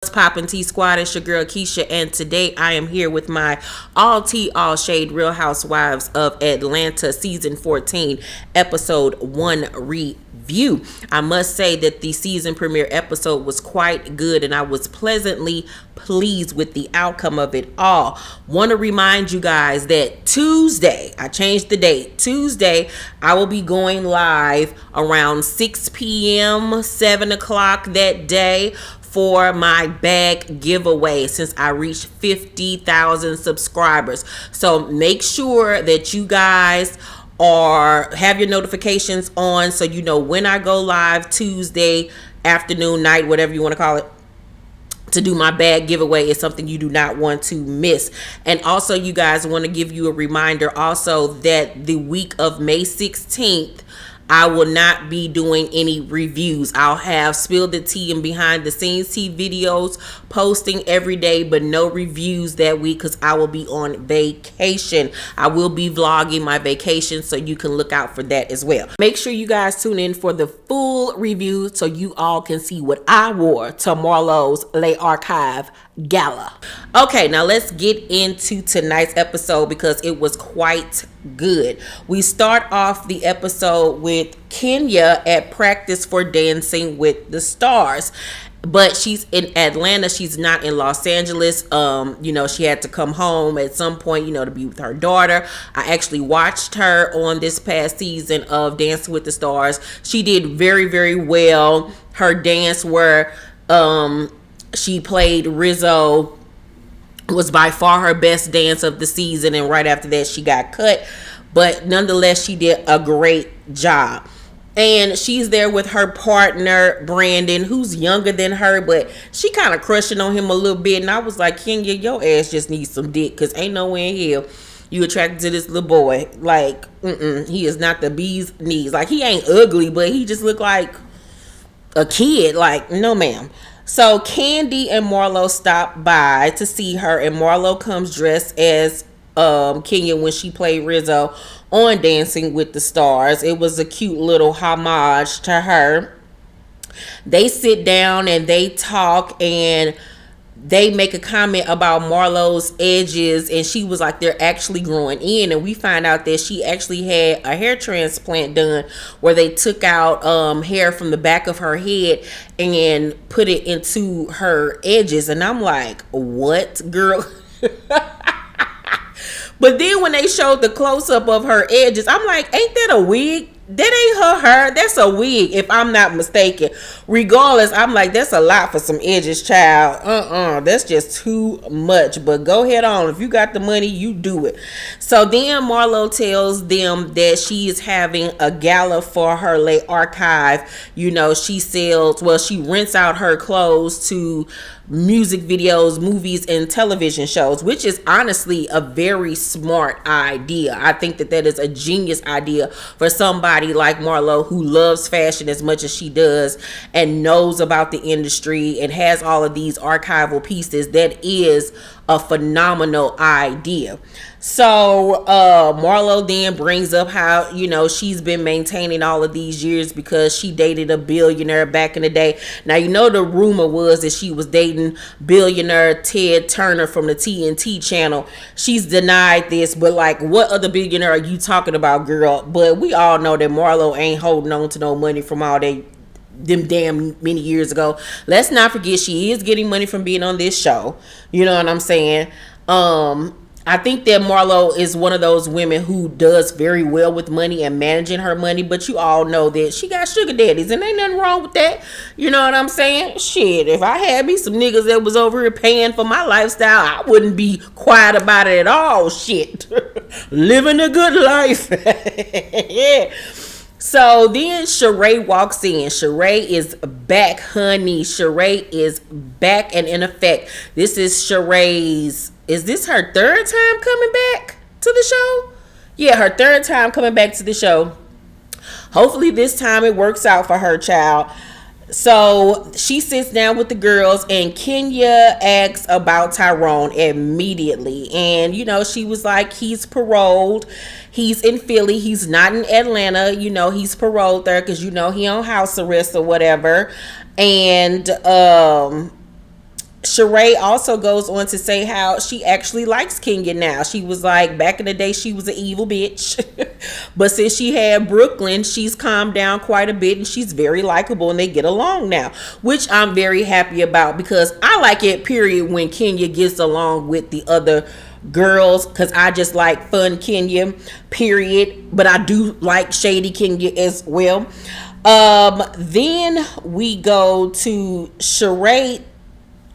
Poppin' T Squad, it's your girl Keisha, and today I am here with my all tea, all shade Real Housewives of Atlanta season 14, episode 1 review. I must say that the season premiere episode was quite good, and I was pleasantly pleased with the outcome of it all. Want to remind you guys that Tuesday, I changed the date. Tuesday, I will be going live around 6 p.m., 7 o'clock that day for my bag giveaway since I reached 50,000 subscribers. So make sure that you guys have your notifications on so you know when I go live Tuesday afternoon, night, whatever you want to call it, to do my bag giveaway. Is something you do not want to miss. And also, you guys, want to give you a reminder also that the week of May 16th, I will not be doing any reviews. I'll have Spill the Tea and behind the scenes tea videos posting every day, but no reviews that week because I will be on vacation. I will be vlogging my vacation, so you can look out for that as well. Make sure you guys tune in for the full review so you all can see what I wore to Marlo's Les Archives gala. Okay, now let's get into tonight's episode because it was quite good. We start off the episode with Kenya at practice for Dancing with the Stars, but she's in Atlanta. She's not in Los Angeles. She had to come home at some point, to be with her daughter. I actually watched her on this past season of Dancing with the Stars. She did very, very well. Her dance where she played Rizzo was by far her best dance of the season, and right after that she got cut, but nonetheless she did a great job. And she's there with her partner Brandon, who's younger than her, but she kind of crushing on him a little bit. And I was like, Kenya, your ass just needs some dick, because ain't no way in hell you attracted to this little boy. Like, he is not the bee's knees. Like, he ain't ugly, but he just look like a kid. Like, no ma'am. So Candy and Marlo stop by to see her, and Marlo comes dressed as Kenya when she played Rizzo on Dancing with the Stars. It was a cute little homage to her. They sit down and they talk, and they make a comment about Marlo's edges, and she was like, they're actually growing in. And we find out that she actually had a hair transplant done where they took out hair from the back of her head and put it into her edges. And I'm like, what, girl? But then when they showed the close-up of her edges, I'm like, ain't that a wig? That ain't her hair. That's a wig, if I'm not mistaken. Regardless, I'm like, that's a lot for some edges, child. That's just too much. But go ahead on. If you got the money, you do it. So then Marlo tells them that she is having a gala for her Les Archives. She rents out her clothes to music videos, movies, and television shows, which is honestly a very smart idea. I think that is a genius idea for somebody like Marlo, who loves fashion as much as she does and knows about the industry and has all of these archival pieces. That is a phenomenal idea. So Marlo then brings up how she's been maintaining all of these years because she dated a billionaire back in the day. Now the rumor was that she was dating billionaire Ted Turner from the TNT channel. She's denied this, but like, what other billionaire are you talking about, girl? But we all know that Marlo ain't holding on to no money from all them damn many years ago. Let's not forget, she is getting money from being on this show. You know what I'm saying? I think that Marlo is one of those women who does very well with money and managing her money, but you all know that she got sugar daddies, and ain't nothing wrong with that. You know what I'm saying? Shit, if I had me some niggas that was over here paying for my lifestyle, I wouldn't be quiet about it at all. Shit. Living a good life. Yeah. So then Sheree walks in. Sheree is back, honey. Sheree is back and in effect. This is Sheree's, is this her third time coming back to the show? Yeah, her third time coming back to the show. Hopefully this time it works out for her, child. So she sits down with the girls, and Kenya asks about Tyrone immediately. And, she was like, he's paroled. He's in Philly. He's not in Atlanta. He's paroled there because, he on house arrest or whatever. And Sheree also goes on to say how she actually likes Kenya now. She was like, back in the day, she was an evil bitch. But since she had Brooklyn, she's calmed down quite a bit and she's very likable and they get along now, which I'm very happy about because I like it, period, when Kenya gets along with the other girls because I just like fun Kenya, period. But I do like shady Kenya as well. Then we go to Sheree.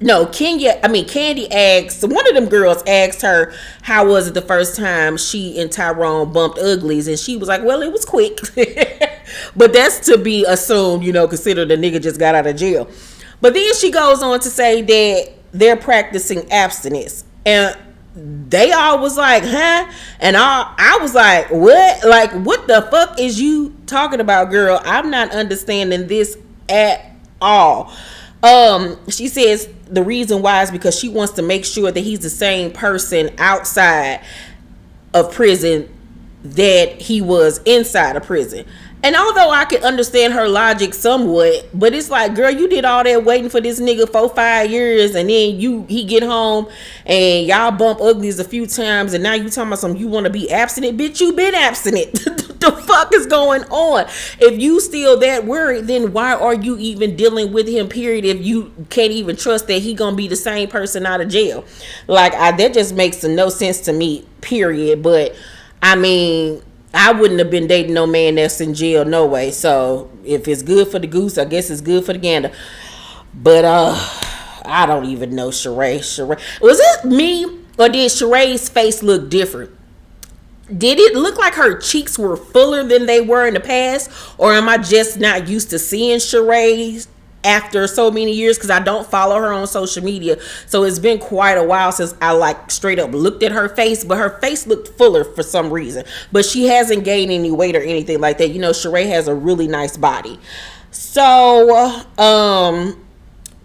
No, Candy asked, one of them girls asked her, how was it the first time she and Tyrone bumped uglies? And she was like, well, it was quick. But that's to be assumed, consider the nigga just got out of jail. But then she goes on to say that they're practicing abstinence. And they all was like, huh? And I was like, what? Like, what the fuck is you talking about, girl? I'm not understanding this at all. She says the reason why is because she wants to make sure that he's the same person outside of prison that he was inside of prison. And although I can understand her logic somewhat, but it's like, girl, you did all that waiting for this nigga 4-5 years, and then he get home and y'all bump uglies a few times, and now you talking about something you want to be abstinent, bitch. You been abstinent. The fuck is going on? If you still that worried, then why are you even dealing with him? Period. If you can't even trust that he gonna be the same person out of jail, like that just makes no sense to me. Period. But I mean, I wouldn't have been dating no man that's in jail no way. So if it's good for the goose, I guess it's good for the gander. But I don't even know Sheree. Was it me or did Sheree's face look different? Did it look like her cheeks were fuller than they were in the past? Or am I just not used to seeing Sheree after so many years? Because I don't follow her on social media. So it's been quite a while since I like straight up looked at her face. But her face looked fuller for some reason. But she hasn't gained any weight or anything like that. Sheree has a really nice body. So,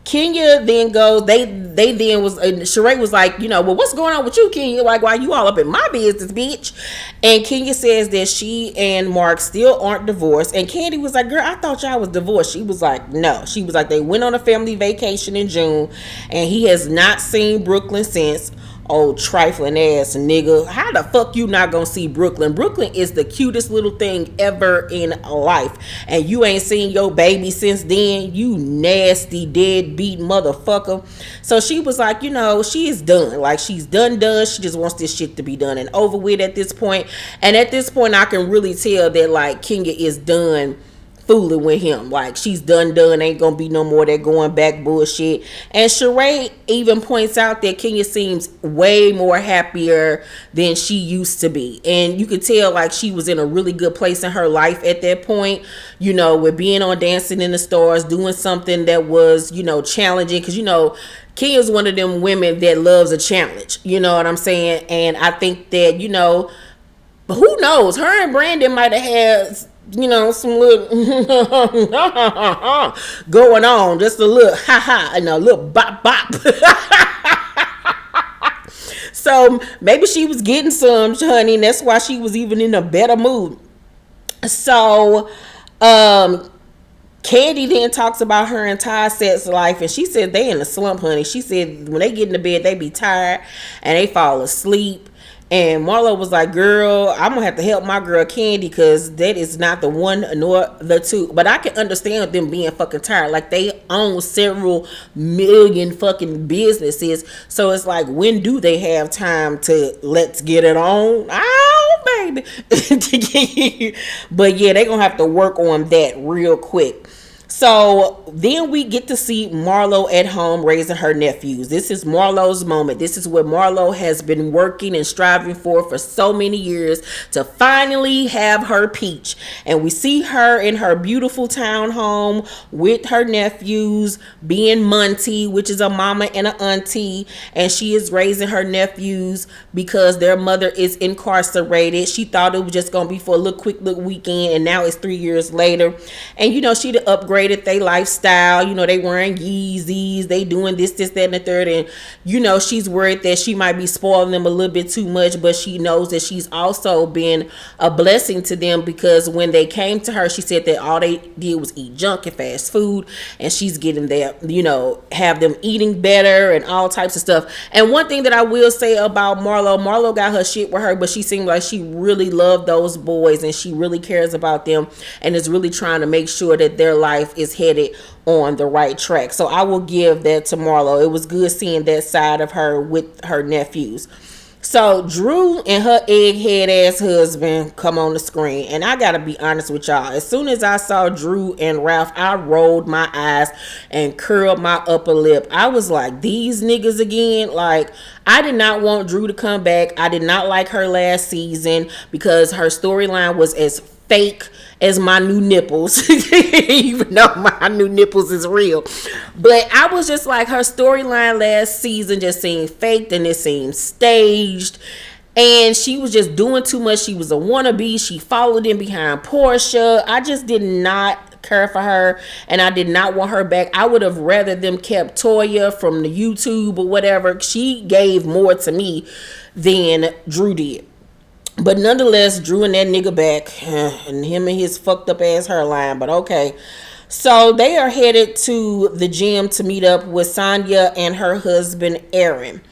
Kenya then goes, they then was, Sheree was like, well, what's going on with you, Kenya? Like, why you all up in my business, bitch? And Kenya says that she and Mark still aren't divorced. And Candy was like, girl, I thought y'all was divorced. She was like, no. She was like, they went on a family vacation in June and he has not seen Brooklyn since. Old trifling ass nigga. How the fuck you not gonna see Brooklyn? Brooklyn is the cutest little thing ever in life. And you ain't seen your baby since then, you nasty deadbeat motherfucker. So she was like, she is done. Like, she's done. She just wants this shit to be done and over with at this point. And at this point, I can really tell that, like, Kenya is done fooling with him. Like, she's done. Ain't gonna be no more that going back bullshit. And Sheree even points out that Kenya seems way more happier than she used to be. And you could tell, like, she was in a really good place in her life at that point, with being on Dancing in the Stars, doing something that was, challenging. Because, Kenya's one of them women that loves a challenge. You know what I'm saying? And I think that, but who knows? Her and Brandon might have had some little going on, just a little ha and a little bop. So maybe she was getting some, honey, and that's why she was even in a better mood. So Candy then talks about her entire sex life, and she said they in a slump, honey. She said when they get into bed, they be tired and they fall asleep. And Marlo was like, girl, I'm going to have to help my girl Candy because that is not the one nor the two. But I can understand them being fucking tired. Like, they own several million fucking businesses. So it's like, when do they have time to let's get it on? Oh, baby. But yeah, they're going to have to work on that real quick. So then we get to see Marlo at home raising her nephews. This is Marlo's moment. This is what Marlo has been working and striving for so many years, to finally have her peach. And we see her in her beautiful townhome with her nephews, being Monty, which is a mama and an auntie. And she is raising her nephews because their mother is incarcerated. She thought it was just going to be for a little quick little weekend, and now it's 3 years later. And she to upgrade celebrated their lifestyle. You know, they wearing Yeezys, they doing this, that, and the third. And, you know, she's worried that she might be spoiling them a little bit too much, but she knows that she's also been a blessing to them, because when they came to her, she said that all they did was eat junk and fast food, and she's getting them, you know, have them eating better and all types of stuff. And one thing that I will say about Marlo got her shit with her, but she seemed like she really loved those boys and she really cares about them and is really trying to make sure that their life is headed on the right track. So I will give that to Marlo. It was good seeing that side of her with her nephews. So Drew and her egghead ass husband come on the screen, and I gotta be honest with y'all, as soon as I saw Drew and Ralph, I rolled my eyes and curled my upper lip. I was like, these niggas again? Like, I did not want Drew to come back. I did not like her last season because her storyline was as fake as my new nipples, even though my new nipples is real. But I was just like, her storyline last season just seemed faked and it seemed staged, and she was just doing too much. She was a wannabe. She followed in behind Portia. I just did not care for her, and I did not want her back. I would have rather them kept Toya from the YouTube or whatever. She gave more to me than Drew did. But nonetheless, Drew and that nigga back, and him and his fucked up ass hairline, but okay. So they are headed to the gym to meet up with Sanya and her husband, Aaron.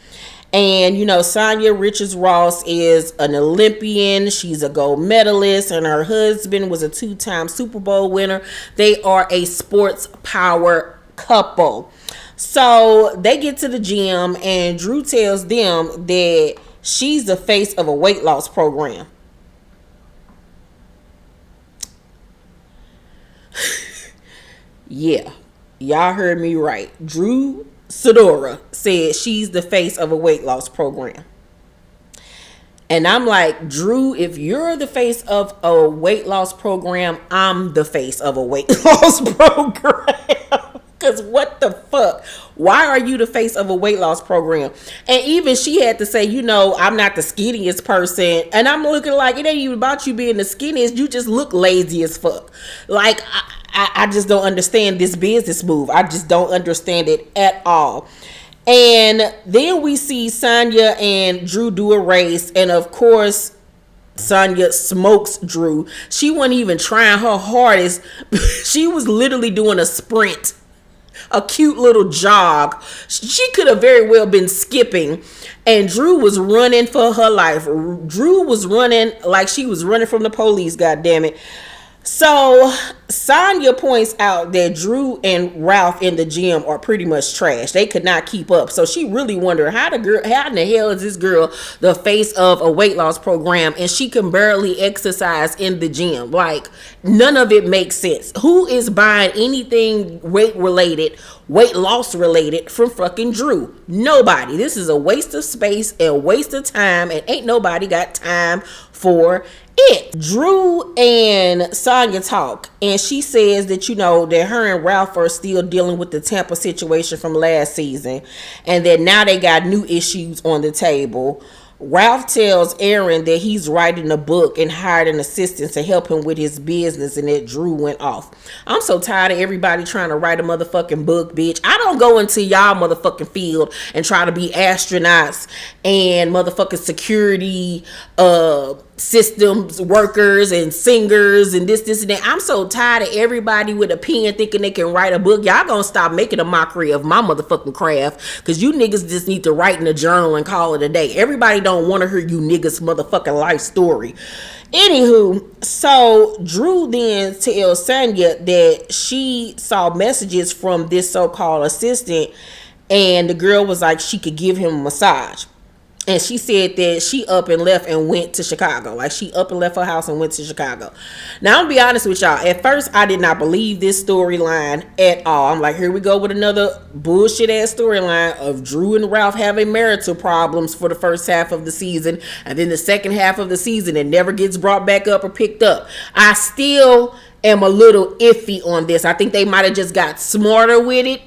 And, you know, Sanya Richards-Ross is an Olympian. She's a gold medalist, and her husband was a 2-time Super Bowl winner. They are a sports power couple. So they get to the gym, and Drew tells them that she's the face of a weight loss program. Yeah, y'all heard me right. Drew Sidora said she's the face of a weight loss program. And I'm like, Drew, if you're the face of a weight loss program, I'm the face of a weight loss program. Because what the fuck? Why are you the face of a weight loss program? And even she had to say, you know, I'm not the skinniest person. And I'm looking like, it ain't even about you being the skinniest. You just look lazy as fuck. Like, I just don't understand this business move. I just don't understand it at all. And then we see Sanya and Drew do a race. And of course, Sanya smokes Drew. She wasn't even trying her hardest. She was literally doing a sprint. A cute little jog. She could have very well been skipping, and Drew was running for her life. Drew was running like she was running from the police, god damn it. So Sanya points out that Drew and Ralph in the gym are pretty much trash. They could not keep up. So she really wondered how in the hell is this girl the face of a weight loss program and she can barely exercise in the gym? Like, none of it makes sense. Who is buying anything weight loss related from fucking Drew? Nobody. This is a waste of space and waste of time, and ain't nobody got time for it. Drew and Sanya talk, and she says that, you know, that her and Ralph are still dealing with the Tampa situation from last season, and that now they got new issues on the table. Ralph tells Aaron that he's writing a book and hired an assistant to help him with his business, and that Drew went off. I'm so tired of everybody trying to write a motherfucking book, bitch. I don't go into y'all motherfucking field and try to be astronauts and motherfucking security systems workers and singers and this and that. I'm so tired of everybody with a pen thinking they can write a book. Y'all gonna stop making a mockery of my motherfucking craft, because you niggas just need to write in a journal and call it a day. Everybody don't want to hear you niggas motherfucking life story. Anywho, so Drew then tells Sanya that she saw messages from this so-called assistant, and the girl was like she could give him a massage. And she said that she up and left and went to Chicago. Like, she up and left her house and went to Chicago. Now, I'm gonna be honest with y'all. At first, I did not believe this storyline at all. I'm like, here we go with another bullshit ass storyline of Drew and Ralph having marital problems for the first half of the season. And then the second half of the season, it never gets brought back up or picked up. I still am a little iffy on this. I think they might have just got smarter with it.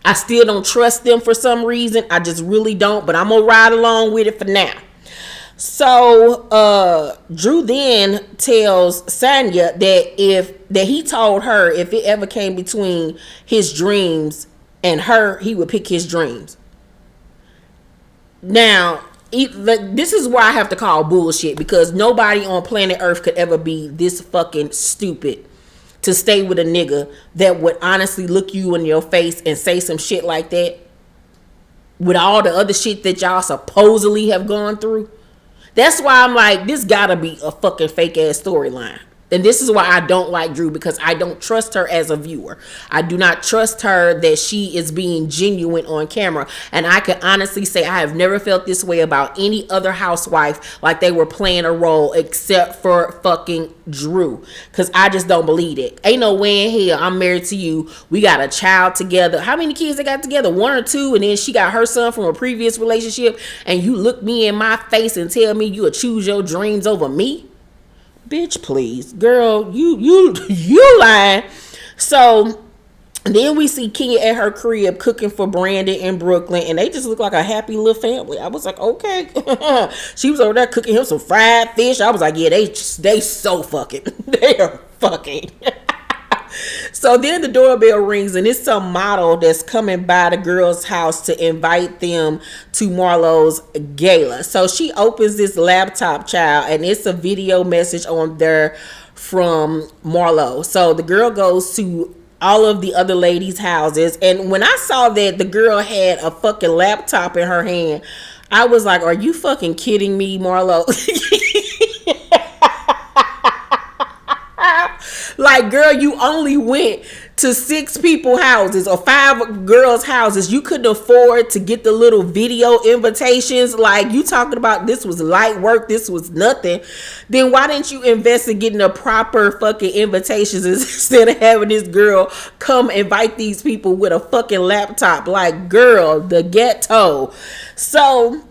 I still don't trust them for some reason. I just really don't. But I'm going to ride along with it for now. So Drew then tells Sanya that he told her if it ever came between his dreams and her, he would pick his dreams. Now, this is why I have to call bullshit, because nobody on planet Earth could ever be this fucking stupid to stay with a nigga that would honestly look you in your face and say some shit like that with all the other shit that y'all supposedly have gone through. That's why I'm like, this gotta be a fucking fake ass storyline. And this is why I don't like Drew, because I don't trust her as a viewer. I do not trust her that she is being genuine on camera. And I can honestly say I have never felt this way about any other housewife, like they were playing a role, except for fucking Drew. Because I just don't believe it. Ain't no way in hell I'm married to you. We got a child together. How many kids they got together? 1 or 2. And then she got her son from a previous relationship. And you look me in my face and tell me you would choose your dreams over me? Bitch, please. Girl, you lying. So then we see Kenya at her crib cooking for Brandon in Brooklyn, and they just look like a happy little family. I was like, okay. She was over there cooking him some fried fish. I was like, yeah, they so fucking. They are fucking. So then the doorbell rings, and it's some model that's coming by the girl's house to invite them to Marlo's gala. So she opens this laptop, child, and it's a video message on there from Marlo. So the girl goes to all of the other ladies' houses, and when I saw that the girl had a fucking laptop in her hand, I was like, are you fucking kidding me, Marlo? Like, girl, you only went to 6 people's houses or 5 girls' houses. You couldn't afford to get the little video invitations. Like, you talking about this was light work, this was nothing. Then why didn't you invest in getting the proper fucking invitations instead of having this girl come invite these people with a fucking laptop? Like, girl, the ghetto. So,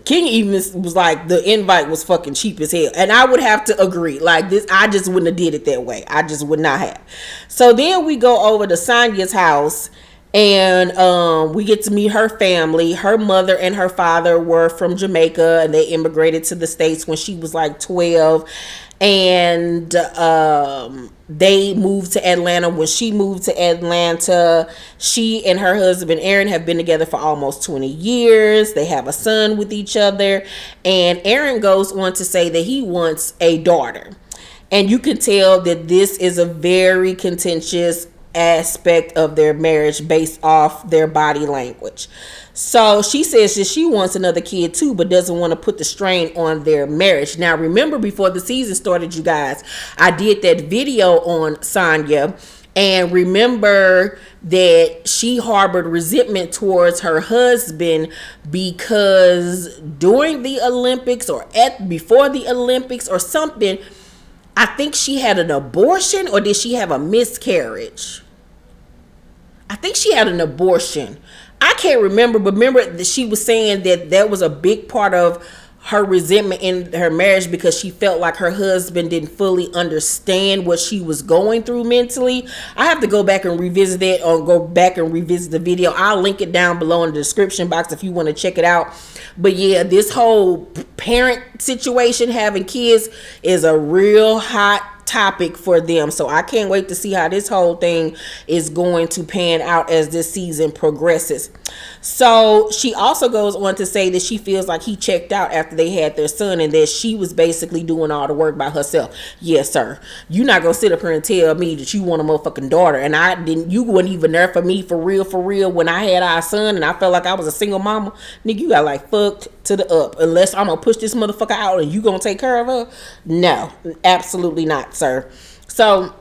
King even was like, the invite was fucking cheap as hell. And I would have to agree. Like, this, I just wouldn't have did it that way. I just would not have. So then we go over to Sanya's house, and we get to meet her family. Her mother and her father were from Jamaica, and they immigrated to the States when she was like 12. And they moved to Atlanta. When she moved to Atlanta, she and her husband Aaron have been together for almost 20 years. They have a son with each other, and Aaron goes on to say that he wants a daughter. And you can tell that this is a very contentious aspect of their marriage based off their body language. So she says that she wants another kid too, but doesn't want to put the strain on their marriage. Now, remember, before the season started, you guys, I did that video on Sanya, and remember that she harbored resentment towards her husband because during the Olympics or before the Olympics or something, I think she had an abortion, or did she have a miscarriage? I think she had an abortion. I can't remember, but remember that she was saying that was a big part of her resentment in her marriage, because she felt like her husband didn't fully understand what she was going through mentally. I have to go back and revisit that, or go back and revisit the video. I'll link it down below in the description box if you want to check it out. But yeah, this whole parent situation, having kids, is a real hot topic for them. So I can't wait to see how this whole thing is going to pan out as this season progresses. So she also goes on to say that she feels like he checked out after they had their son, and that she was basically doing all the work by herself. Yes, sir. You're not gonna sit up here and tell me that you want a motherfucking daughter, and you weren't even there for me for real when I had our son and I felt like I was a single mama. Nigga, you got like fucked to the up. Unless I'm gonna push this motherfucker out and you gonna take care of her. No, absolutely not, sir. So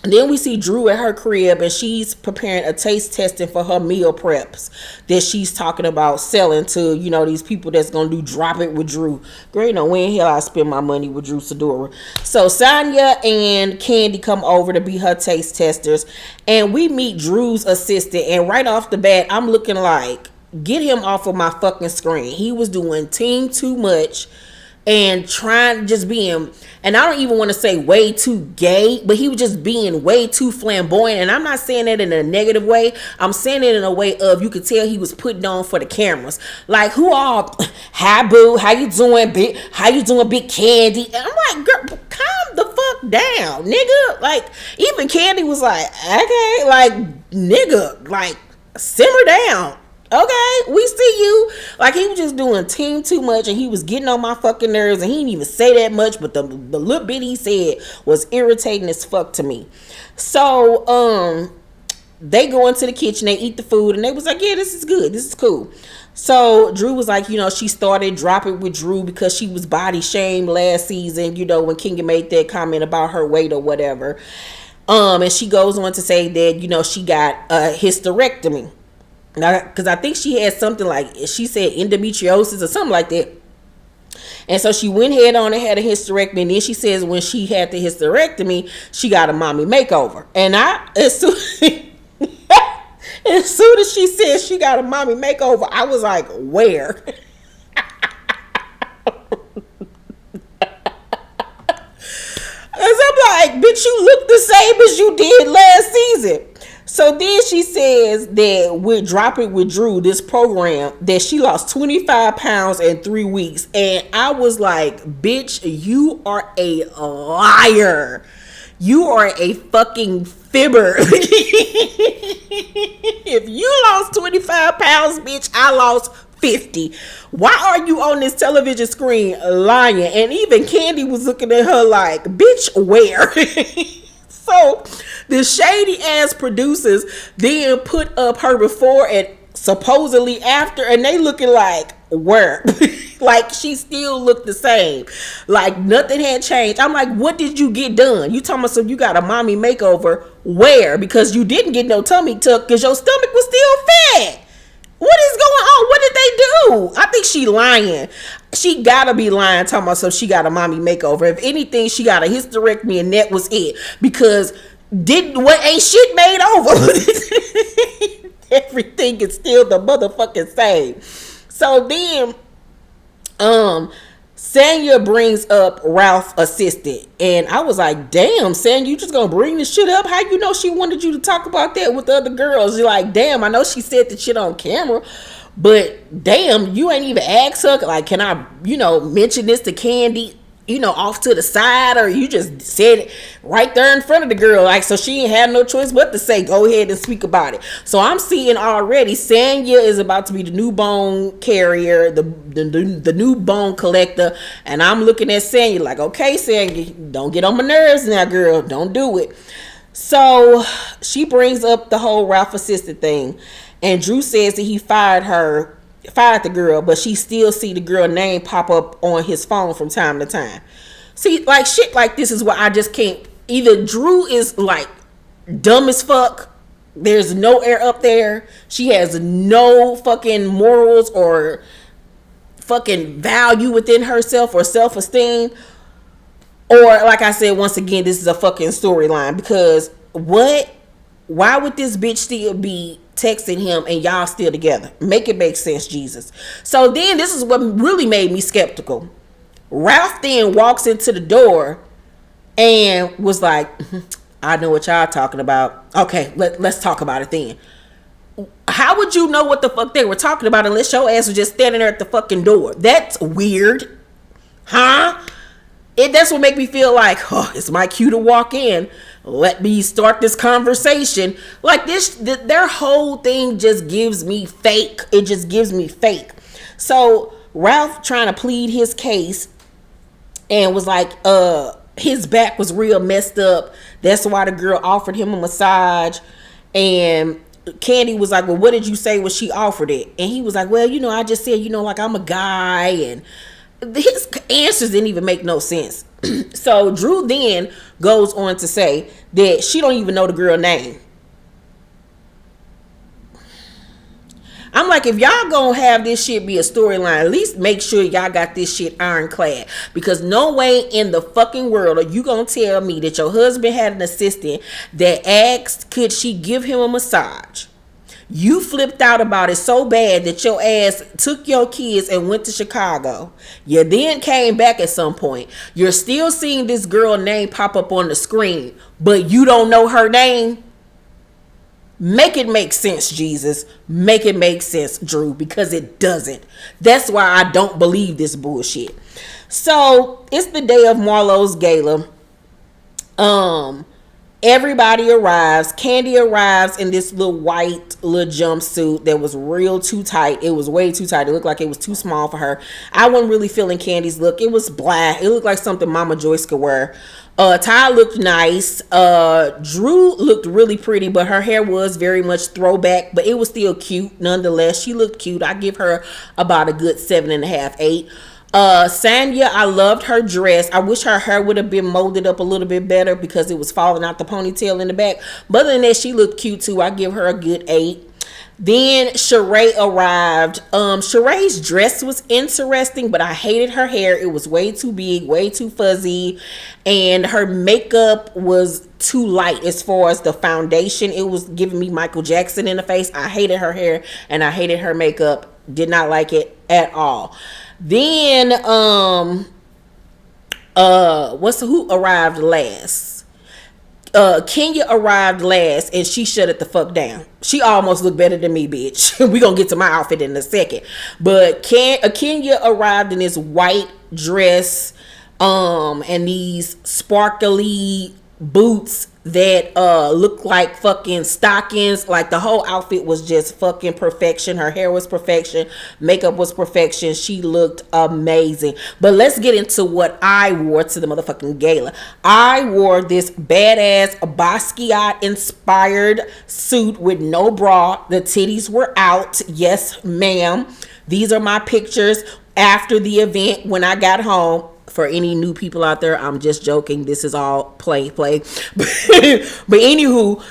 then we see Drew at her crib, and she's preparing a taste testing for her meal preps that she's talking about selling to, these people that's gonna do drop it with Drew. Girl, when hell I spend my money with Drew Sidora. So Sanya and Candy come over to be her taste testers, and we meet Drew's assistant, and right off the bat, I'm looking like, get him off of my fucking screen. He was doing too much and trying, just being, and I don't even want to say way too gay, but he was just being way too flamboyant. And I'm not saying that in a negative way. I'm saying it in a way of, you could tell he was putting on for the cameras. Like, who all, hi boo, how you doing, big, big Candy? And I'm like, girl, calm the fuck down, nigga. Like, even Candy was like, okay, like, nigga, like, simmer down. Okay, we see you. Like, he was just doing team too much, and he was getting on my fucking nerves, and he didn't even say that much, but the little bit he said was irritating as fuck to me. So they go into the kitchen, they eat the food, and they was like, yeah, this is good, this is cool. So Drew was like, you know, she started dropping with Drew because she was body shamed last season, you know, when Kenya made that comment about her weight or whatever. And she goes on to say that, you know, she got a hysterectomy. Now, because I think she had something like, she said endometriosis or something like that. And so she went head on and had a hysterectomy. And then she says when she had the hysterectomy, she got a mommy makeover. And as soon as she said she got a mommy makeover, I was like, where? Because I'm like, bitch, you look the same as you did last season. So then she says that with Drop It with Drew, this program, that she lost 25 pounds in 3 weeks. And I was like, bitch, you are a liar. You are a fucking fibber. If you lost 25 pounds, bitch, I lost 50. Why are you on this television screen lying? And even Candy was looking at her like, bitch, where? So the shady ass producers then put up her before and supposedly after, and they looking like, where? Like, she still looked the same. Like, nothing had changed. I'm like, what did you get done? You talking about some, you got a mommy makeover. Where? Because you didn't get no tummy tuck because your stomach was still fat. What is going on? What did they do? I think she lying. She gotta be lying, talking about so she got a mommy makeover. If anything, she got a hysterectomy and that was it. Because ain't shit made over. Everything is still the motherfucking same. So then Sanya brings up Ralph's assistant, and I was like, damn, Sanya, you just gonna bring this shit up? How you know she wanted you to talk about that with the other girls? You're like, damn, I know she said the shit on camera, but damn, you ain't even asked her, like, can I, you know, mention this to Candy, you know, off to the side, or you just said it right there in front of the girl, like, so she ain't had no choice but to say, go ahead and speak about it. So I'm seeing already Sanya is about to be the new bone carrier, the new bone collector, and I'm looking at Sanya like, okay, Sanya, don't get on my nerves now, girl, don't do it. So she brings up the whole Ralph assistant thing, and Drew says that he fired the girl, but she still see the girl name pop up on his phone from time to time. See, like, shit like this is what I just can't. Either Drew is like dumb as fuck, there's no air up there, she has no fucking morals or fucking value within herself or self-esteem, or like I said, once again, this is a fucking storyline. Because why would this bitch still be texting him and y'all still together? Make it make sense, Jesus. So then this is what really made me skeptical. Ralph then walks into the door and was like, I know what y'all talking about. Okay, let's talk about it then. How would you know what the fuck they were talking about unless your ass was just standing there at the fucking door? That's weird. Huh? That's what make me feel like, oh, it's my cue to walk in. Let me start this conversation. Like, their whole thing just gives me fake. It just gives me fake. So Ralph trying to plead his case and was like, his back was real messed up. That's why the girl offered him a massage. And Candy was like, well, what did you say when she offered it? And he was like, well, you know, I just said, you know, like, I'm a guy. And his answers didn't even make no sense. So Drew then goes on to say that she don't even know the girl name. I'm like, if y'all gonna have this shit be a storyline, at least make sure y'all got this shit ironclad. Because no way in the fucking world are you gonna tell me that your husband had an assistant that asked, could she give him a massage? You flipped out about it so bad that your ass took your kids and went to Chicago. You then came back at some point. You're still seeing this girl name pop up on the screen, but you don't know her name. Make it make sense, Jesus. Make it make sense, Drew, because it doesn't. That's why I don't believe this bullshit. So it's the day of Marlo's gala. Everybody arrives. Candy arrives in this little white little jumpsuit that was real too tight. It was way too tight. It looked like it was too small for her. I wasn't really feeling Candy's look. It was black. It looked like something Mama Joyce could wear. Ty looked nice. Drew looked really pretty, but her hair was very much throwback, but it was still cute nonetheless. She looked cute. I give her about a good 7.5, 8. Sanya, I loved her dress. I wish her hair would have been molded up a little bit better because it was falling out the ponytail in the back. But other than that, she looked cute too. I give her a good 8. Then Sheree arrived. Sheree's dress was interesting, but I hated her hair. It was way too big, way too fuzzy, and her makeup was too light as far as the foundation. It was giving me Michael Jackson in the face. I hated her hair and I hated her makeup. Did not like it at all. Then who arrived last? Kenya arrived last and she shut it the fuck down. She almost looked better than me, bitch. We gonna get to my outfit in a second. But Kenya arrived in this white dress and these sparkly boots that looked like fucking stockings. Like the whole outfit was just fucking perfection. Her hair was perfection, makeup was perfection. She looked amazing. But let's get into what I wore to the motherfucking gala. I wore this badass Basquiat inspired suit with no bra. The titties were out. Yes, ma'am. These are my pictures after the event when I got home. For any new people out there, I'm just joking. This is all play. But anywho,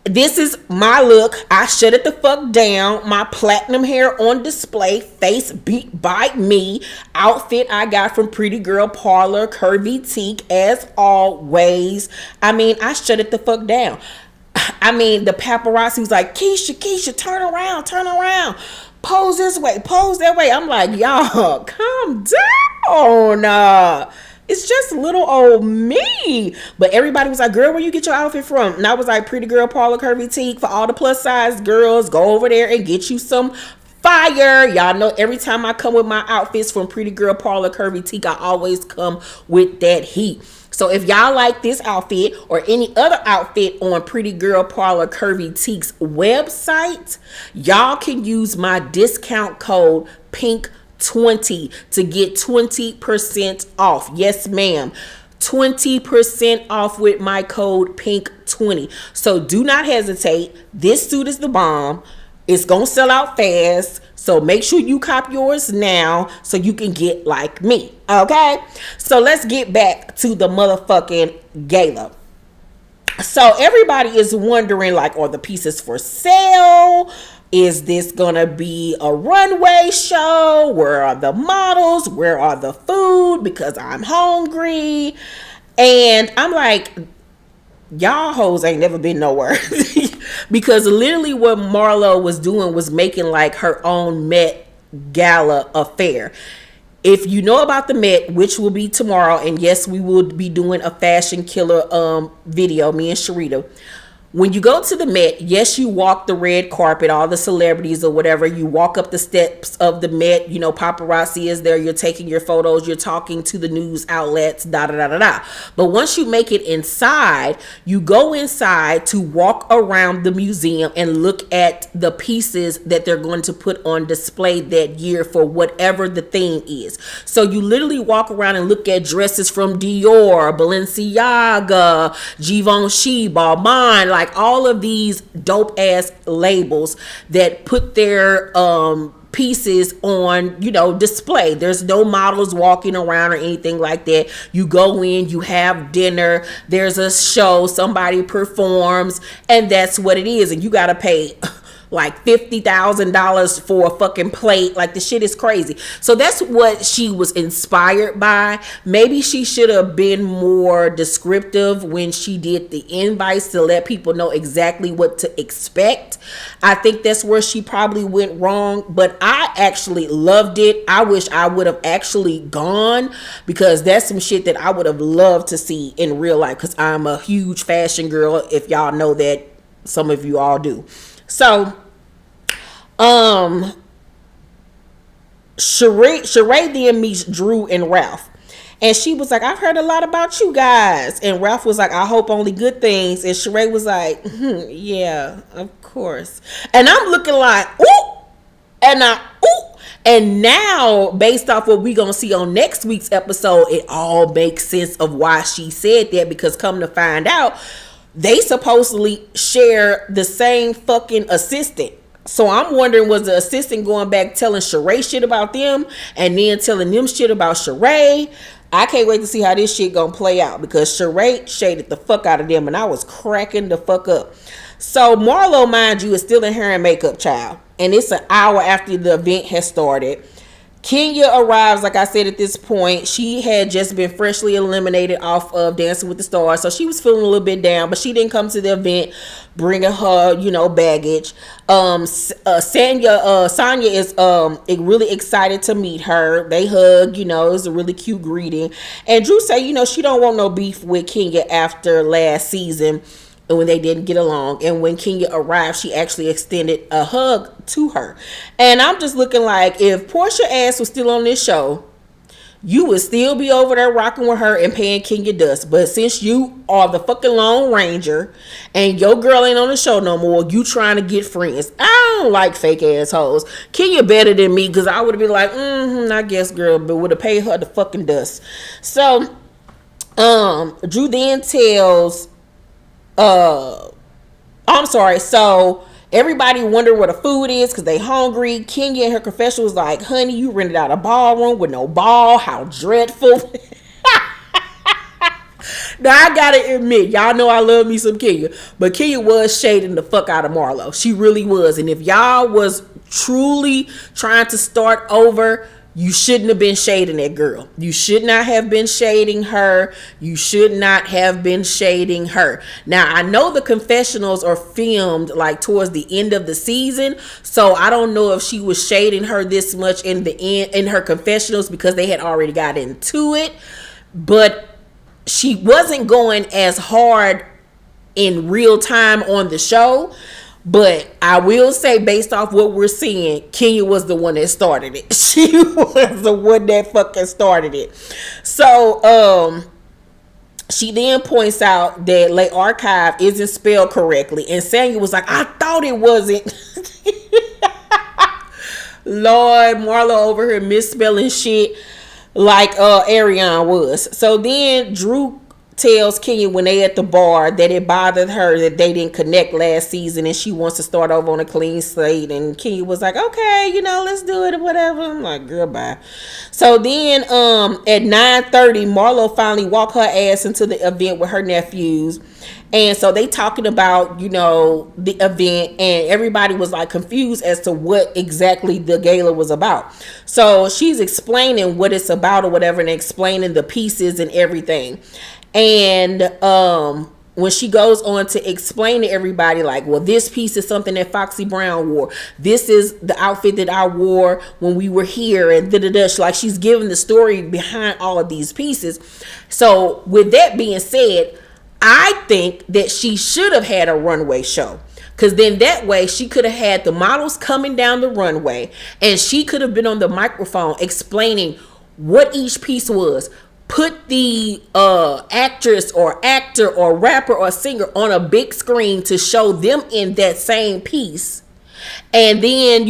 this is my look. I shut it the fuck down. My platinum hair on display. Face beat by me. Outfit I got from Pretty Girl Parlor. Curvy Teak as always. I mean, I shut it the fuck down. I mean, the paparazzi was like, Keisha, turn around. Pose this way, pose that way. I'm like, y'all, calm down. It's just little old me. But everybody was like, girl, where you get your outfit from? And I was like, Pretty Girl Parlor, Curvy Teak. For all the plus size girls, go over there and get you some fire. Y'all know every time I come with my outfits from Pretty Girl Parlor, Curvy Teak, I always come with that heat. So if y'all like this outfit or any other outfit on Pretty Girl Parlor Curvy Teak's website, y'all can use my discount code PYNK20 to get 20% off. Yes, ma'am. 20% off with my code PYNK20. So do not hesitate. This suit is the bomb. It's gonna sell out fast. So make sure you cop yours now so you can get like me. Okay? So let's get back to the motherfucking gala. So everybody is wondering, like, are the pieces for sale? Is this gonna be a runway show? Where are the models? Where are the food? Because I'm hungry. And I'm like, y'all hoes ain't never been nowhere. Because literally what Marlo was doing was making like her own Met Gala affair. If you know about the Met, which will be tomorrow, and yes, we will be doing a fashion killer video, me and Sheree. When you go to the Met, yes, you walk the red carpet, all the celebrities or whatever, you walk up the steps of the Met, you know, paparazzi is there, you're taking your photos, you're talking to the news outlets, da-da-da-da-da. But once you make it inside, you go inside to walk around the museum and look at the pieces that they're going to put on display that year for whatever the theme is. So you literally walk around and look at dresses from Dior, Balenciaga, Givenchy, Balmain, like all of these dope ass labels that put their pieces on, you know, display. There's no models walking around or anything like that. You go in, you have dinner, there's a show, somebody performs, and that's what it is. And you gotta pay like $50,000 for a fucking plate. Like, the shit is crazy. So that's what she was inspired by. Maybe she should have been more descriptive when she did the invites to let people know exactly what to expect. I think that's where she probably went wrong, but I actually loved it. I wish I would have actually gone, because that's some shit that I would have loved to see in real life, because I'm a huge fashion girl, if y'all know that. Some of you all do. So, Sheree then meets Drew and Ralph. And she was like, I've heard a lot about you guys. And Ralph was like, I hope only good things. And Sheree was like, yeah, of course. And I'm looking like, ooh. And now, based off what we're going to see on next week's episode, it all makes sense of why she said that. Because come to find out, they supposedly share the same fucking assistant. So I'm wondering, was the assistant going back telling Sheree shit about them and then telling them shit about Sheree? I can't wait to see how this shit gonna play out, because Sheree shaded the fuck out of them and I was cracking the fuck up. So Marlo, mind you, is still in hair and makeup, child. And it's an hour after the event has started. Kenya arrives, like I said, at this point. She had just been freshly eliminated off of Dancing with the Stars, so she was feeling a little bit down, but she didn't come to the event bringing her, baggage. Sanya is really excited to meet her. They hug, it was a really cute greeting. And Drew say, she don't want no beef with Kenya after last season, and when they didn't get along. And when Kenya arrived, she actually extended a hug to her. And I'm just looking like, if Portia ass was still on this show, you would still be over there rocking with her and paying Kenya dust. But since you are the fucking Lone Ranger and your girl ain't on the show no more, you trying to get friends. I don't like fake assholes. Kenya better than me, because I would have been like, I guess, girl, but would have paid her the fucking dust. So Drew then tells I'm sorry. So everybody wonder where the food is because they hungry. Kenya in her confession was like, honey, you rented out a ballroom with no ball. How dreadful. Now, I gotta admit, y'all know I love me some Kenya, but Kenya was shading the fuck out of Marlo. She really was. And if y'all was truly trying to start over, you shouldn't have been shading that girl. You should not have been shading her. You should not have been shading her. Now, I know the confessionals are filmed like towards the end of the season, so I don't know if she was shading her this much in the end in her confessionals because they had already got into it, but she wasn't going as hard in real time on the show. But I will say, based off what we're seeing, Kenya was the one that started it. She was the one that fucking started it. So, she then points out that Le Archive isn't spelled correctly. And Sanya was like, I thought it wasn't. Lord, Marlo over here misspelling shit like Ariane was. So then Drew tells Kenya when they at the bar that it bothered her that they didn't connect last season and she wants to start over on a clean slate. And Kenya was like, okay, let's do it or whatever. I'm like, girl, bye. So then at 9:30, Marlo finally walked her ass into the event with her nephews. And so they talking about, the event, and everybody was like confused as to what exactly the gala was about. So she's explaining what it's about or whatever and explaining the pieces and everything. And when she goes on to explain to everybody, like, well, this piece is something that Foxy Brown wore. This is the outfit that I wore when we were here, and da-da-da. She's giving the story behind all of these pieces. So with that being said, I think that she should have had a runway show. Because then that way she could have had the models coming down the runway and she could have been on the microphone explaining what each piece was. Put the actress or actor or rapper or singer on a big screen to show them in that same piece. And then,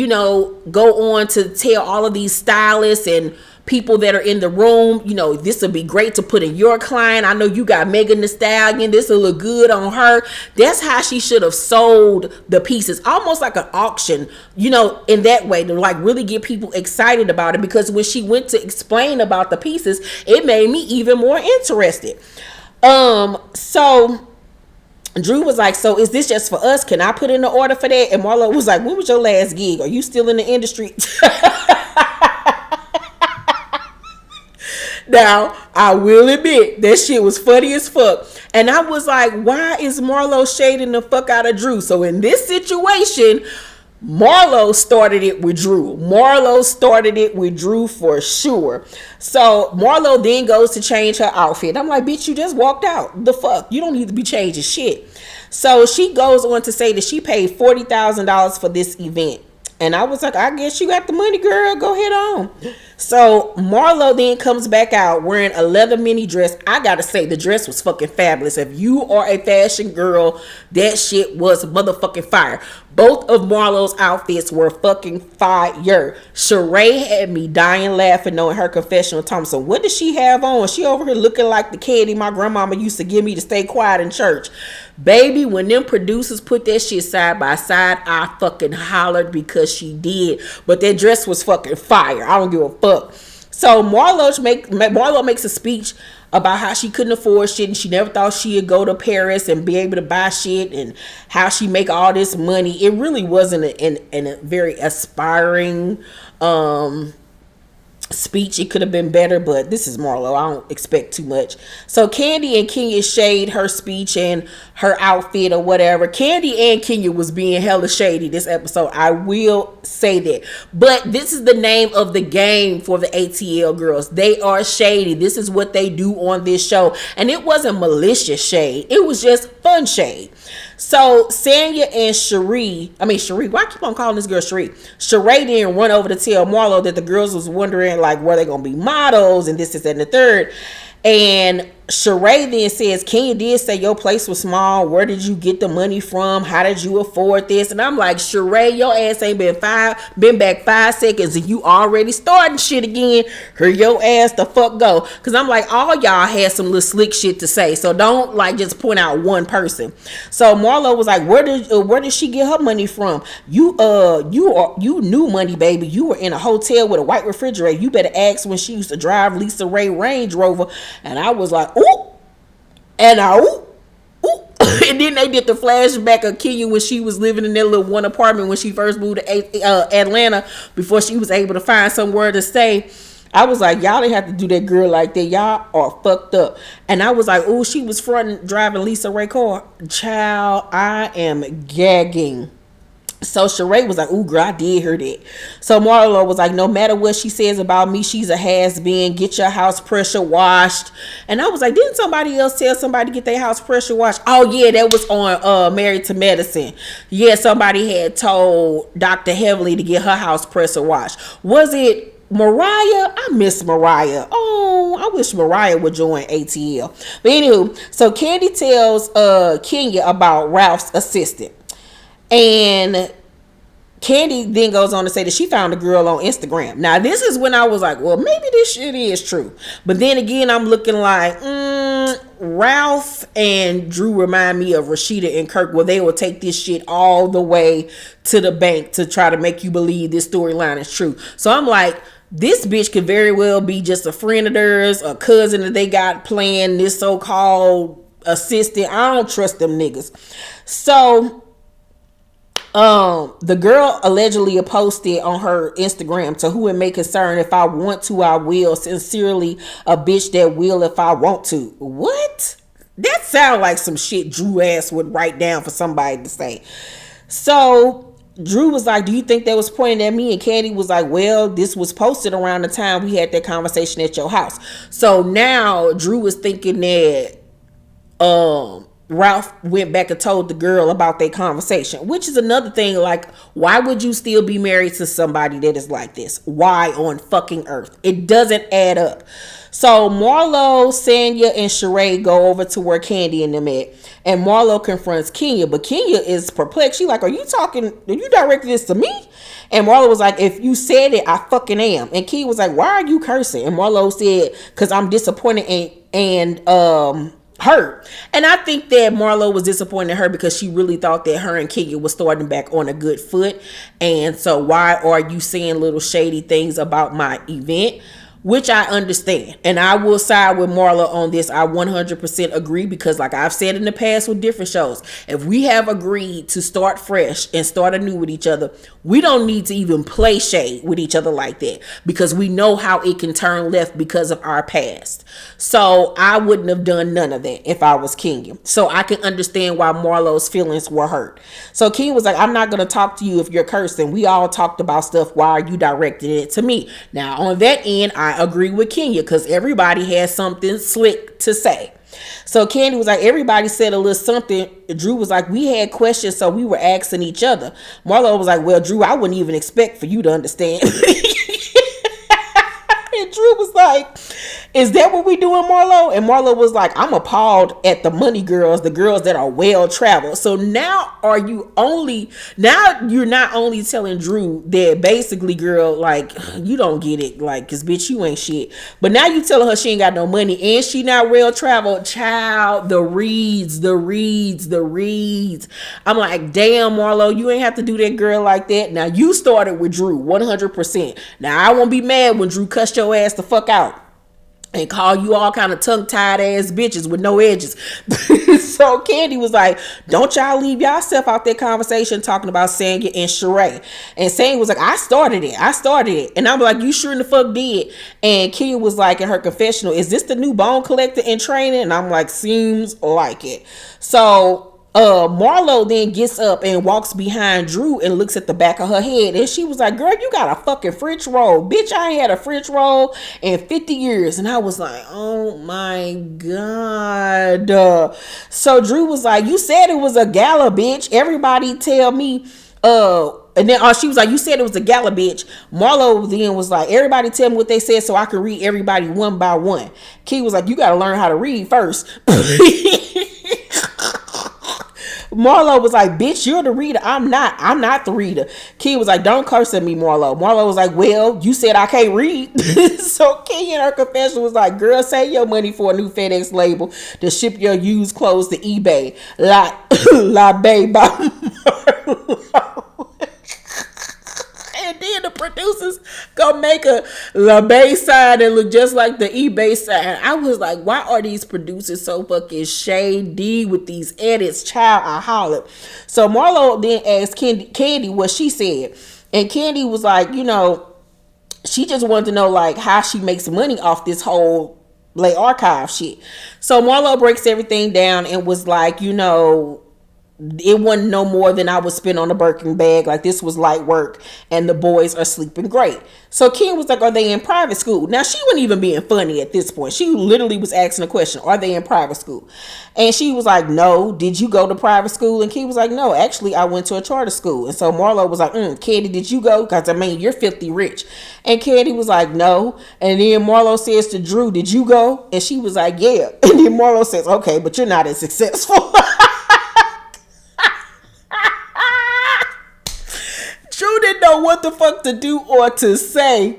go on to tell all of these stylists and people that are in the room, this would be great to put in your client. I know you got Megan Thee Stallion. This will look good on her. That's how she should have sold the pieces, almost like an auction, in that way, to like really get people excited about it. Because when she went to explain about the pieces, it made me even more interested. So Drew was like, so is this just for us? Can I put in the order for that? And Marlo was like, when was your last gig? Are you still in the industry? Now, I will admit, that shit was funny as fuck. And I was like, why is Marlo shading the fuck out of Drew? So in this situation, Marlo started it with Drew. Marlo started it with Drew for sure. So Marlo then goes to change her outfit. I'm like, bitch, you just walked out. The fuck? You don't need to be changing shit. So she goes on to say that she paid $40,000 for this event. And I was like, I guess you got the money, girl. Go ahead on. So Marlo then comes back out wearing a leather mini dress. I gotta say, the dress was fucking fabulous. If you are a fashion girl, that shit was motherfucking fire. Both of Marlo's outfits were fucking fire. Sheree had me dying laughing knowing her confessional Thompson. What does she have on? She over here looking like the candy my grandmama used to give me to stay quiet in church. Baby, when them producers put that shit side by side, I fucking hollered because she did. But that dress was fucking fire. I don't give a fuck. So Marlo makes a speech about how she couldn't afford shit and she never thought she'd go to Paris and be able to buy shit and how she make all this money. It really wasn't a very aspiring speech. It could have been better, but this is Marlo. I don't expect too much. So Candy and Kenya shade her speech and her outfit or whatever. Candy and Kenya was being hella shady this episode. I will say that. But this is the name of the game for the ATL girls. They are shady. This is what they do on this show. And it wasn't malicious shade. It was just fun shade. So Sanya and Sheree, why I keep on calling this girl Sheree? Sheree didn't run over to tell Marlo that the girls was wondering like were they gonna be models and this and the third. And Sheree then says, Kenya did say your place was small. Where did you get the money from? How did you afford this? And I'm like, Sheree, your ass ain't been back 5 seconds and you already starting shit again. Here your ass the fuck go. Cause I'm like, all y'all had some little slick shit to say. So don't like just point out one person. So Marlo was like, where did she get her money from? You knew money, baby. You were in a hotel with a white refrigerator. You better ask when she used to drive Lisa Ray Range Rover. And I was like, ooh, and ooh. And then they did the flashback of Kenya when she was living in that little one apartment when she first moved to Atlanta before she was able to find somewhere to stay. I was like, y'all didn't have to do that girl like that. Y'all are fucked up. And I was like, oh, she was driving Lisa Ray car. Child, I am gagging. So Sheree was like, ooh, girl, I did hear that. So Marlo was like, no matter what she says about me, she's a has-been. Get your house pressure washed. And I was like, didn't somebody else tell somebody to get their house pressure washed? Oh, yeah, that was on Married to Medicine. Yeah, somebody had told Dr. Heavily to get her house pressure washed. Was it Mariah? I miss Mariah. Oh, I wish Mariah would join ATL. But anywho, so Candy tells Kenya about Ralph's assistant. And Candy then goes on to say that she found a girl on Instagram. Now, this is when I was like, well, maybe this shit is true. But then again, I'm looking like, Ralph and Drew remind me of Rashida and Kirk, where they will take this shit all the way to the bank to try to make you believe this storyline is true. So I'm like, this bitch could very well be just a friend of theirs, a cousin that they got playing this so-called assistant. I don't trust them niggas. So the girl allegedly posted on her Instagram, to who it may concern, if I want to, I will. Sincerely, a bitch that will if I want to. What? That sound like some shit Drew ass would write down for somebody to say. So Drew was like, do you think that was pointing at me? And Candy was like, well, this was posted around the time we had that conversation at your house. So now Drew was thinking that Ralph went back and told the girl about their conversation, which is another thing. Like, why would you still be married to somebody that is like this? Why on fucking earth? It doesn't add up. So Marlo, Sanya, and Sheree go over to where Candy and them at, and Marlo confronts Kenya, but Kenya is perplexed. She like, are you directing this to me? And Marlo was like, if you said it, I fucking am. And Kenya was like, why are you cursing? And Marlo said, because I'm disappointed and hurt. And I think that Marlo was disappointed in her because she really thought that her and Kenya was starting back on a good foot. And so why are you saying little shady things about my event? which I understand. And I will side with Marlo on this. I 100% agree, because like I've said in the past with different shows, if we have agreed to start fresh and start anew with each other, we don't need to even play shade with each other like that, because we know how it can turn left because of our past. So I wouldn't have done none of that if I was Kenya. So I can understand why Marlo's feelings were hurt. So Kenya was like, I'm not going to talk to you if you're cursing. We all talked about stuff. Why are you directing it to me? Now on that end, I agree with Kenya, because everybody has something slick to say. So Candy was like, everybody said a little something. Drew was like, we had questions, so we were asking each other. Marlo was like, well, Drew, I wouldn't even expect for you to understand. And Drew was like, is that what we doing, Marlo? And Marlo was like, I'm appalled at the money girls, the girls that are well traveled. So now you're not only telling Drew that basically, girl, like, you don't get it, like, cause bitch, you ain't shit. But now you telling her she ain't got no money and she not well traveled. Child, the reads. I'm like, damn, Marlo, you ain't have to do that girl like that. Now you started with Drew 100%. Now I won't be mad when Drew cussed your ass the fuck out and call you all kind of tongue-tied ass bitches with no edges. So Candy was like, don't y'all leave yourself out that conversation talking about Sanya and Sheree. And Sanya was like, I started it. And I'm like, you sure in the fuck did. And Kenya was like, in her confessional, is this the new bone collector in training? And I'm like, seems like it. So Marlo then gets up and walks behind Drew and looks at the back of her head. And she was like, girl, you got a fucking French roll. Bitch, I ain't had a French roll in 50 years. And I was like, oh my God. So Drew was like, you said it was a gala, bitch. Everybody tell me, and then she was like, you said it was a gala, bitch. Marlo then was like, everybody tell me what they said so I can read everybody one by one. Key was like, you got to learn how to read first. Marlo was like, bitch, you're the reader. I'm not the reader. Key was like, don't curse at me, Marlo. Marlo was like, well, you said I can't read. So Key in her confession was like, girl, save your money for a new FedEx label to ship your used clothes to eBay. La Bay by Marlo. And then the producers go make a La Bay sign that look just like the eBay sign. I was like, why are these producers so fucking shady with these edits? Child, I hollered. So Marlo then asked Candy what she said. And Candy was like, she just wanted to know like how she makes money off this whole Lay Archive shit. So Marlo breaks everything down and was like, it wasn't no more than I would spend on a Birkin bag. Like, this was light work and the boys are sleeping great. So Ken was like, are they in private school? Now she wasn't even being funny at this point. She literally was asking a question. Are they in private school? And she was like, no. Did you go to private school? And Ken was like, no, actually I went to a charter school. And so Marlo was like, Candy, did you go? Because you're filthy rich. And Candy was like, no. And then Marlo says to Drew, did you go? And she was like, yeah. And then Marlo says, okay, but you're not as successful. Drew didn't know what the fuck to do or to say.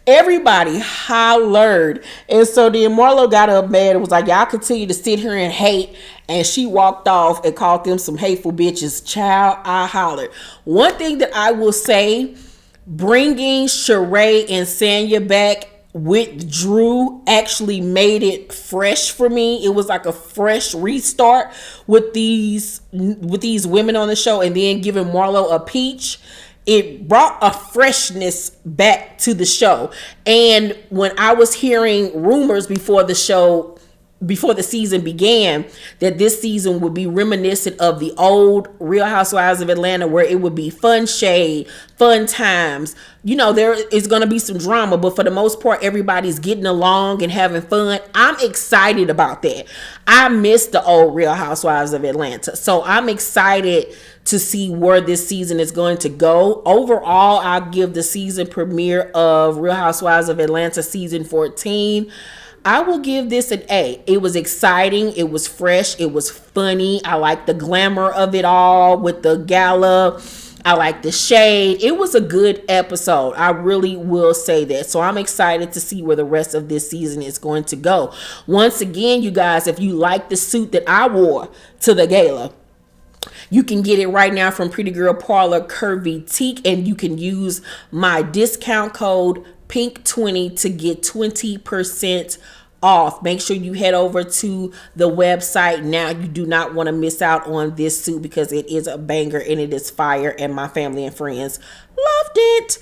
Everybody hollered. And so then Marlo got up mad and was like, y'all continue to sit here and hate. And she walked off and called them some hateful bitches. Child, I hollered. One thing that I will say, bringing Sheree and Sanya back with Drew actually made it fresh for me. It was like a fresh restart with these women on the show, and then giving Marlo a peach. It brought a freshness back to the show. And when I was hearing rumors before the season began, that this season would be reminiscent of the old Real Housewives of Atlanta, where it would be fun shade, fun times. There is going to be some drama, but for the most part, everybody's getting along and having fun. I'm excited about that. I miss the old Real Housewives of Atlanta. So I'm excited to see where this season is going to go. Overall, I'll give the season premiere of Real Housewives of Atlanta season 14. I will give this an A. It was exciting. It was fresh. It was funny. I like the glamour of it all with the gala. I like the shade. It was a good episode. I really will say that. So I'm excited to see where the rest of this season is going to go. Once again, you guys, if you like the suit that I wore to the gala, you can get it right now from Pretty Girl Parlor Curvy Teak, and you can use my discount code Pynk 20 to get 20% off. Make sure you head over to the website now. You do not want to miss out on this suit because it is a banger and it is fire, and my family and friends loved it.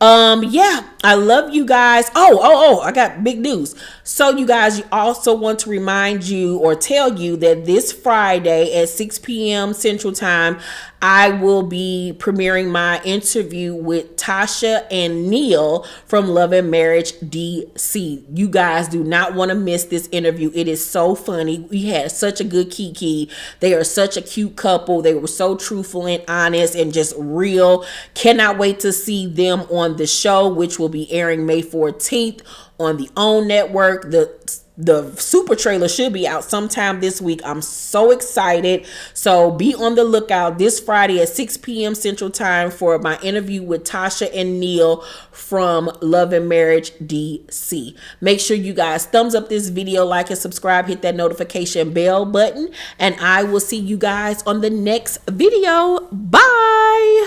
Yeah, I love you guys. I got big news. So you guys, you also want to remind you or tell you that this Friday at 6 p.m. Central Time, I will be premiering my interview with Tasha and Neil from Love and Marriage DC. You guys do not want to miss this interview. It is so funny. We had such a good kiki. They are such a cute couple. They were so truthful and honest and just real. Cannot wait to see them on the show, which will be airing May 14th on the OWN network. The super trailer should be out sometime this week. I'm so excited. So be on the lookout this Friday at 6 p.m. Central Time for my interview with Tasha and Neil from Love and Marriage DC. Make sure you guys thumbs up this video, like and subscribe, hit that notification bell button, and I will see you guys on the next video. Bye.